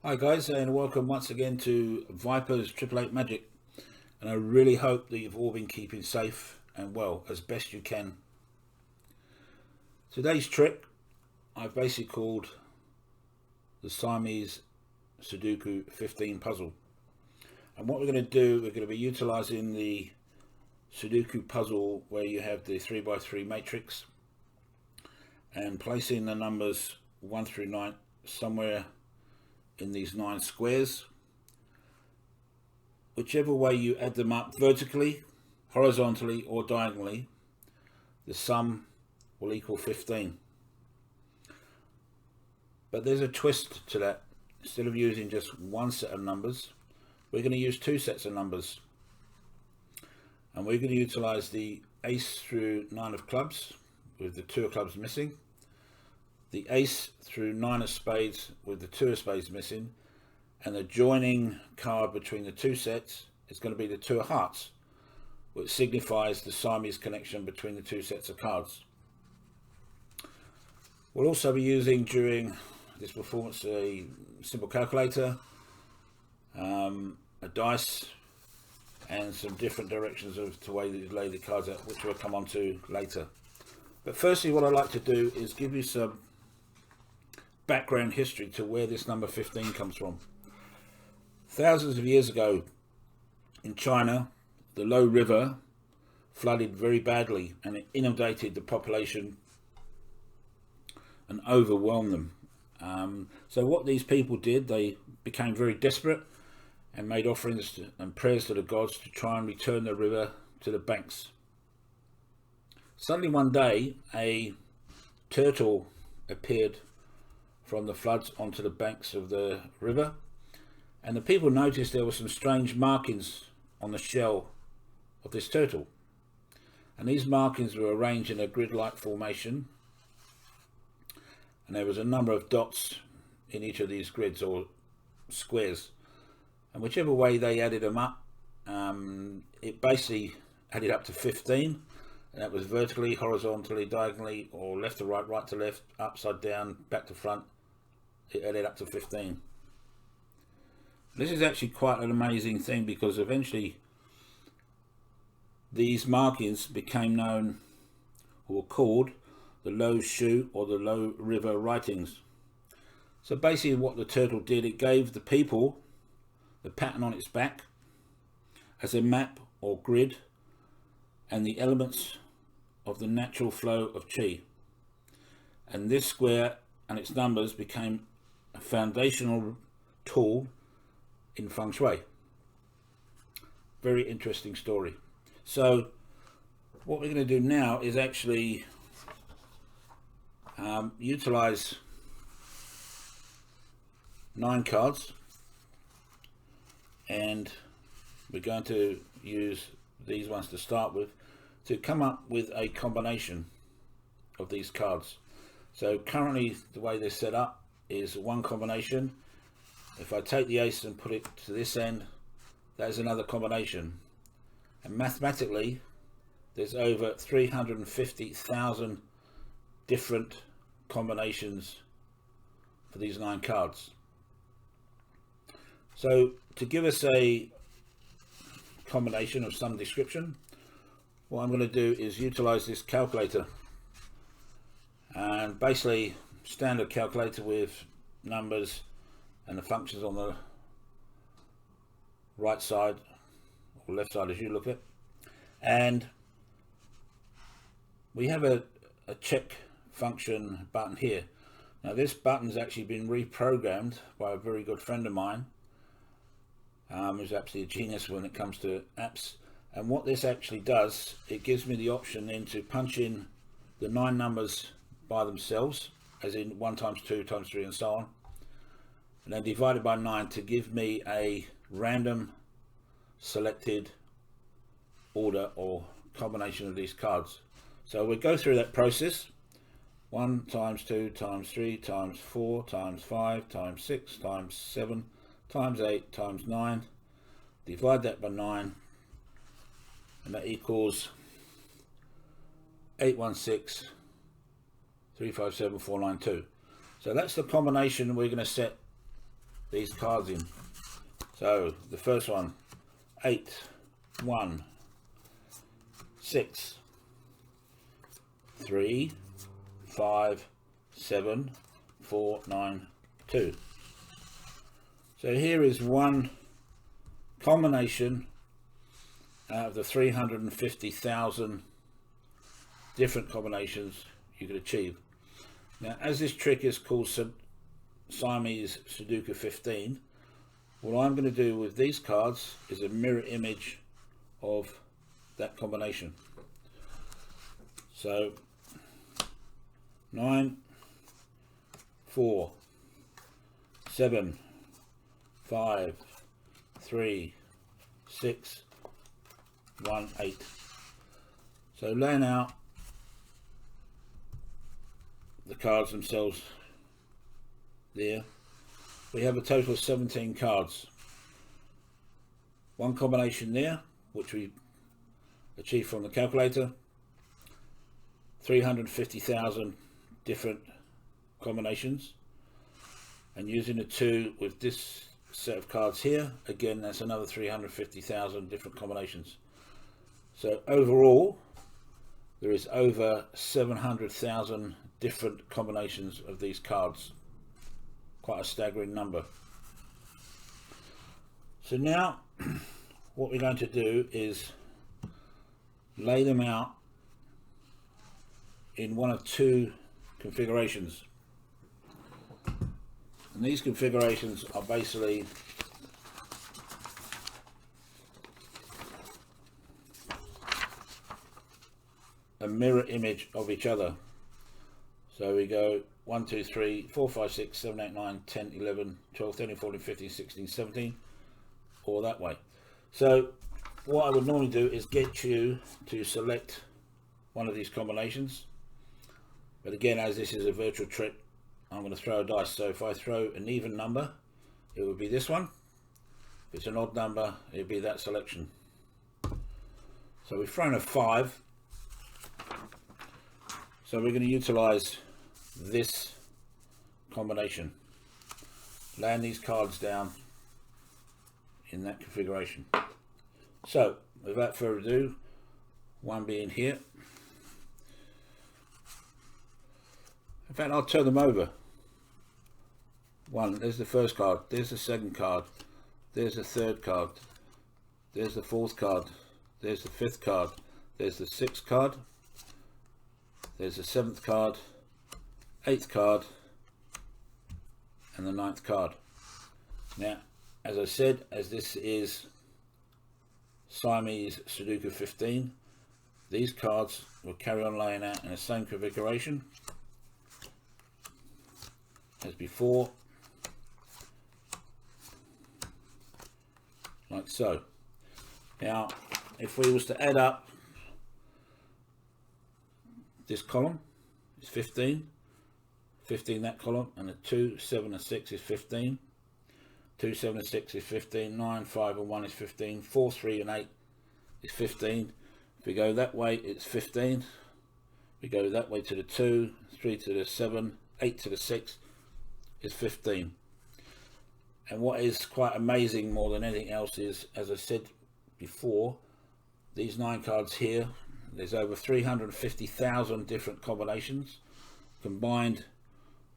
Hi guys, and welcome once again to Viper's Triple Eight Magic. And I really hope that you've all been keeping safe and well as best you can. Today's trick I've basically called the Siamese Sudoku 15 puzzle. And what we're going to do, we're going to be utilizing the Sudoku puzzle where you have the 3x3 matrix and placing the numbers 1 through 9 somewhere in these 9 squares. Whichever way you add them up vertically, horizontally or diagonally, the sum will equal 15. But there's a twist to that. Instead of using just one set of numbers, we're going to use 2 sets of numbers. And we're going to utilize the ace through 9 of clubs with the 2 of clubs missing, the ace through 9 of spades with the 2 of spades missing, and the joining card between the 2 sets is going to be the 2 of hearts, which signifies the Siamese connection between the 2 sets of cards. We'll also be using during this performance a simple calculator, a dice, and some different directions of the way that you lay the cards out, which we'll come on to later. But firstly, what I'd like to do is give you some background history to where this number 15 comes from. Thousands of years ago in China, the Low River flooded very badly and it inundated the population and overwhelmed them. So what these people did, they became very desperate and made offerings and prayers to the gods to try and return the river to the banks. Suddenly one day a turtle appeared from the floods onto the banks of the river, and the people noticed there were some strange markings on the shell of this turtle, and these markings were arranged in a grid-like formation, and there was a number of dots in each of these grids or squares, and whichever way they added them up, it basically added up to 15, and that was vertically, horizontally, diagonally, or left to right, right to left, upside down, back to front. It added up to 15. This is actually quite an amazing thing, because eventually these markings became known or called the Low Shu or the Low River writings. So basically what the turtle did, it gave the people the pattern on its back as a map or grid and the elements of the natural flow of qi, and this square and its numbers became a foundational tool in feng shui. Very interesting story. So what we're going to do now is actually utilize 9 cards, and we're going to use these ones to start with to come up with a combination of these cards. So currently the way they're set up is one combination. If I take the ace and put it to this end, that is another combination, and mathematically there's over 350,000 different combinations for these 9 cards. So to give us a combination of some description, what I'm going to do is utilize this calculator, and basically standard calculator with numbers and the functions on the right side or left side as you look at it, and we have a check function button here. Now this button's actually been reprogrammed by a very good friend of mine, who's absolutely a genius when it comes to apps. And what this actually does, it gives me the option then to punch in the 9 numbers by themselves, as in 1 times 2 times 3 and so on, and then divided by 9 to give me a random selected order or combination of these cards. So we'll go through that process: 1 times 2 times 3 times 4 times 5 times 6 times 7 times 8 times 9, divide that by 9, and that equals 816 357 492. So that's the combination we're going to set these cards in. So the first one, 8, 1, 6, 3, 5, 7, 4, 9, 2. So here is one combination out of the 350,000 different combinations you could achieve. Now, as this trick is called Siamese Sudoku 15, what I'm going to do with these cards is a mirror image of that combination. So 9, 4, 7, 5, 3, 6, 1, 8. So laying out the cards themselves there, we have a total of 17 cards. One combination there, which we achieved from the calculator, 350,000 different combinations, and using the 2 with this set of cards here, again that's another 350,000 different combinations. So overall there is over 700,000 different combinations of these cards. Quite a staggering number. So now what we're going to do is lay them out in one of 2 configurations. And these configurations are basically a mirror image of each other. So we go 1, 2, 3, 4, 5, 6, 7, 8, 9, 10, 11, 12, 13, 14, 15, 16, 17, or that way. So what I would normally do is get you to select one of these combinations. But again, as this is a virtual trick, I'm going to throw a dice. So if I throw an even number, it would be this one. If it's an odd number, it would be that selection. So we've thrown a 5. So we're going to utilize this combination, laying these cards down in that configuration. So without further ado, one being here. In fact, I'll turn them over. 1, there's the first card, there's the second card, there's the third card, there's the fourth card, there's the fifth card, there's the 6th card, there's the 7th card, 8th card, and the 9th card. Now, as I said, as this is Siamese Sudoku 15, these cards will carry on laying out in the same configuration as before, like so. Now, if we was to add up this column, it's 15, 15 that column, and the 2, 7 and 6 is 15, 2, 7 and 6 is 15, 9, 5 and 1 is 15, 4, 3 and 8 is 15. If we go that way, it's 15. We go that way to the 2, 3 to the 7, 8 to the 6 is 15. And what is quite amazing more than anything else is, as I said before, these 9 cards here, there's over 350,000 different combinations combined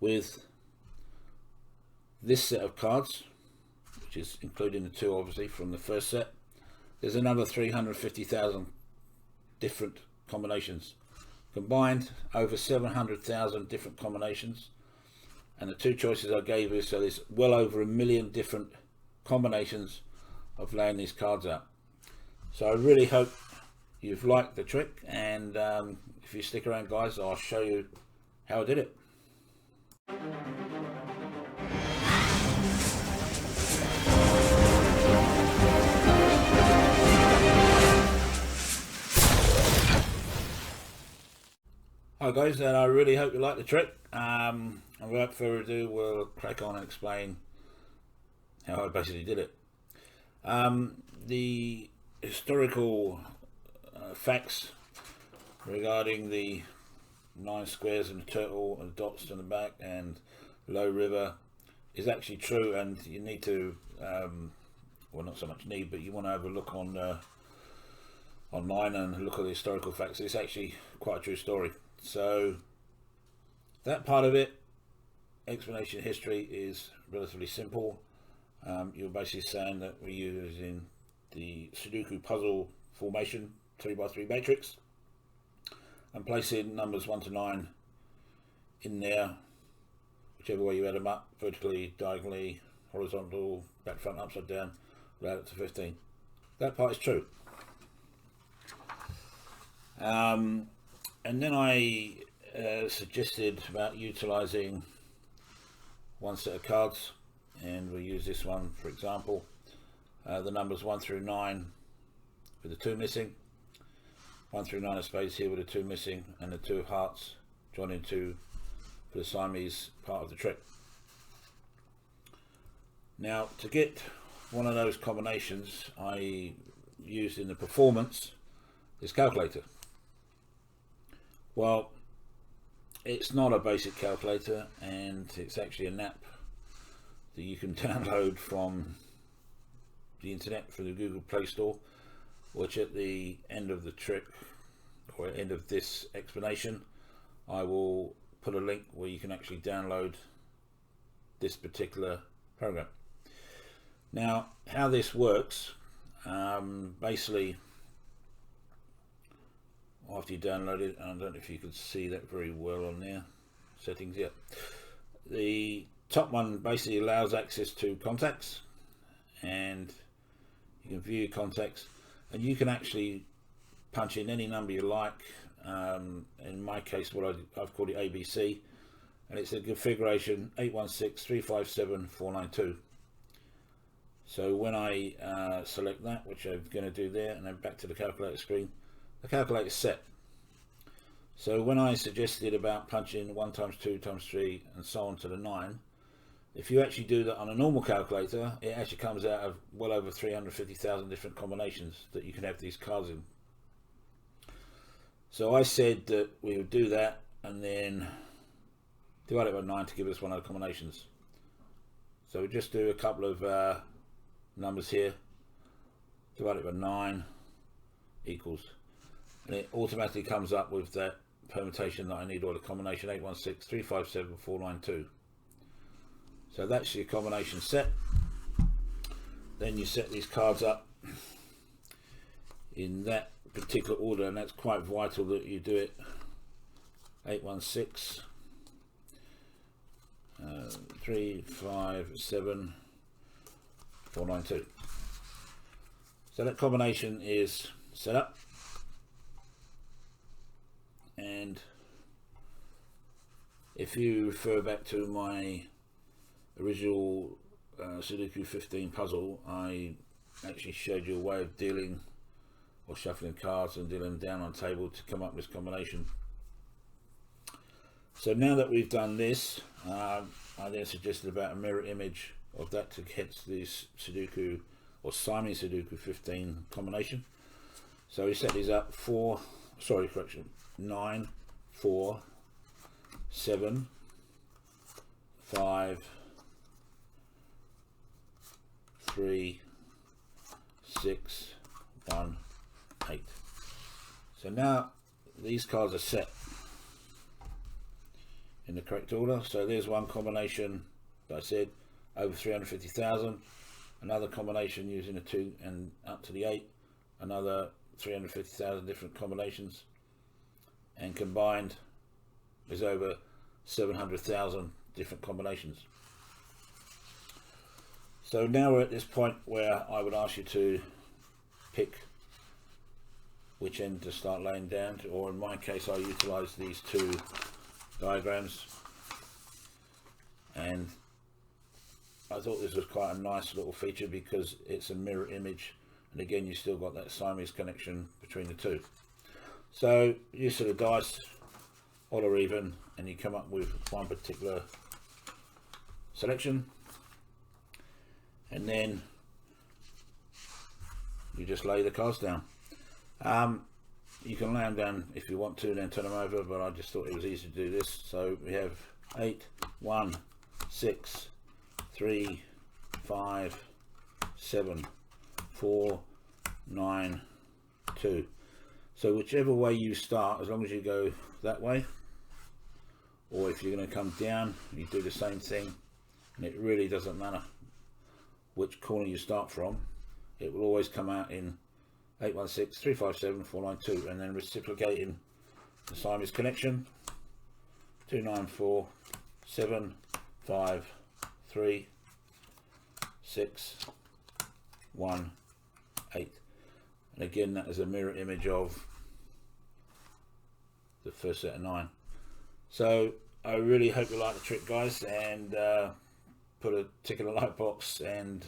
with this set of cards, which is including the 2 obviously from the first set. There's another 350,000 different combinations combined, over 700,000 different combinations. And the 2 choices I gave you, so there's well over 1 million different combinations of laying these cards out. So I really hope you've liked the trick, and if you stick around guys, I'll show you how I did it. Hi guys, and I really hope you like the trick. And without further ado, we'll crack on and explain how I basically did it. The historical facts regarding the 9 squares and the turtle and the dots on the back and Low River is actually true, and you need to, well, not so much need, but you want to have a look on online and look at the historical facts. It's actually quite a true story. So that part of it, explanation history, is relatively simple. You're basically saying that we're using the Sudoku Puzzle formation 3x3 matrix and placing numbers 1 to 9 in there, whichever way you add them up, vertically, diagonally, horizontal, back, front, upside down, add it to 15. That part is true. And then I suggested about utilizing one set of cards, and we'll use this one for example. The numbers 1 through 9 with the 2 missing, 1 through 9 of spades here with the 2 missing, and the 2 of hearts joined into for the Siamese part of the trick. Now, to get one of those combinations, I used in the performance this calculator. Well, it's not a basic calculator, and it's actually an app that you can download from the internet through the Google Play Store, which at the end of the trick, or end of this explanation, I will put a link where you can actually download this particular program. Now, how this works, basically, after you download it, and I don't know if you can see that very well on there, settings, yeah. The top one basically allows access to contacts, and you can view your contacts, and you can actually punch in any number you like. In my case, what I've called it ABC, and it's a configuration 816357492. So when I select that, which I'm going to do there, and then back to the calculator screen, the calculator is set. So when I suggested about punching 1 times 2 times 3 and so on to the 9, if you actually do that on a normal calculator, it actually comes out of well over 350,000 different combinations that you can have these cards in. So I said that we would do that and then divide it by 9 to give us one of the combinations. So we just do a couple of numbers here, divide it by 9 equals, and it automatically comes up with that permutation that I need, or the combination 816357492. So that's your combination set. Then you set these cards up in that particular order, and that's quite vital that you do it. 816 357 492. So that combination is set up, and if you refer back to my original Sudoku 15 puzzle, I actually showed you a way of dealing or shuffling cards and dealing them down on table to come up with this combination. So now that we've done this, I then suggested about a mirror image of that to get this Sudoku or Siamese Sudoku 15 combination. So we set these up 9, 4, 7, 5, 3, 6, 1, 8. So now these cards are set in the correct order. So there's one combination that I said over 350,000, another combination using a 2 and up to the 8, another 350,000 different combinations, and combined is over 700,000 different combinations. So now we're at this point where I would ask you to pick which end to start laying down to, or in my case I utilize these 2 diagrams, and I thought this was quite a nice little feature because it's a mirror image, and again you still got that Siamese connection between the 2. So you sort of dice, odd or even, and you come up with one particular selection, and then you just lay the cards down. You can lay them down if you want to, then turn them over, but I just thought it was easy to do this. So we have 8, 1, 6, 3, 5, 7, 4, 9, 2. So whichever way you start, as long as you go that way, or if you're going to come down, you do the same thing, and it really doesn't matter which corner you start from, it will always come out in 816, 357, 492, and then reciprocating the Siamese connection, 2, 9, 4, 7, 5, 3, 6, 1, 8. And again, that is a mirror image of the first set of 9. So I really hope you like the trick, guys, and put a tick in the like box and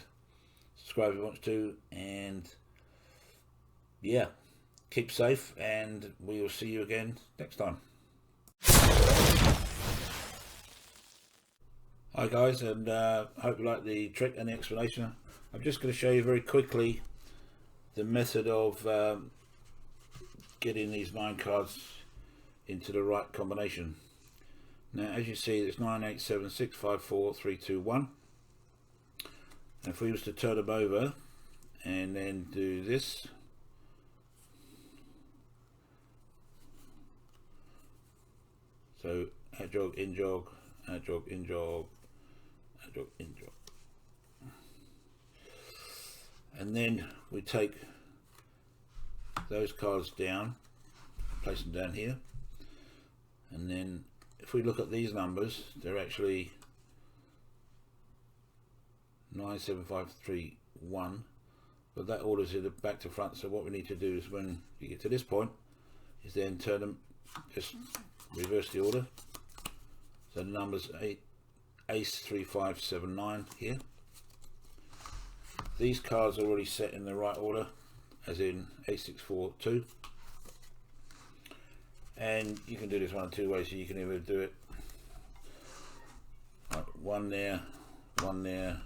subscribe if you want to, and yeah, keep safe, and we will see you again next time. Hi guys, and hope you like the trick and the explanation. I'm just going to show you very quickly the method of getting these 9 cards into the right combination. Now, as you see, it's 9, 8, 7, 6, 5, 4, 3, 2, 1. And if we was to turn them over and then do this, so out jog, in jog, out jog, in jog, out jog, in jog. And then we take those cards down, place them down here, and then if we look at these numbers, they're actually 9, 7, 5, 3, 1, but that orders it back to front. So what we need to do is, when you get to this point, is then turn them, just reverse the order. So the numbers 8, ace, 3, 5, 7, 9 here. These cards are already set in the right order, as in ace, 6, 4, 2. And you can do this one of 2 ways. So you can either do it like 1 there, 1 there,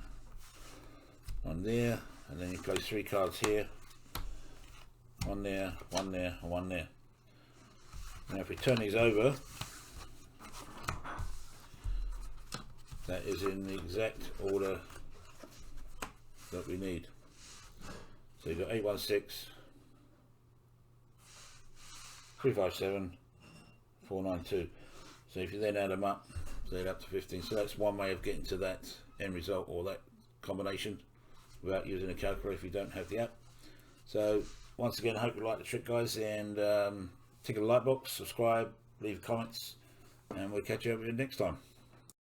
1 there, and then you place 3 cards here, 1 there, 1 there, and 1 there. Now if we turn these over, that is in the exact order that we need. So you've got 816, 357, 492. So if you then add them up, so add up to 15. So that's one way of getting to that end result, or that combination, without using a calculator if you don't have the app. So once again, I hope you like the trick, guys, and tick the like box, subscribe, leave comments, and we'll catch you up next time.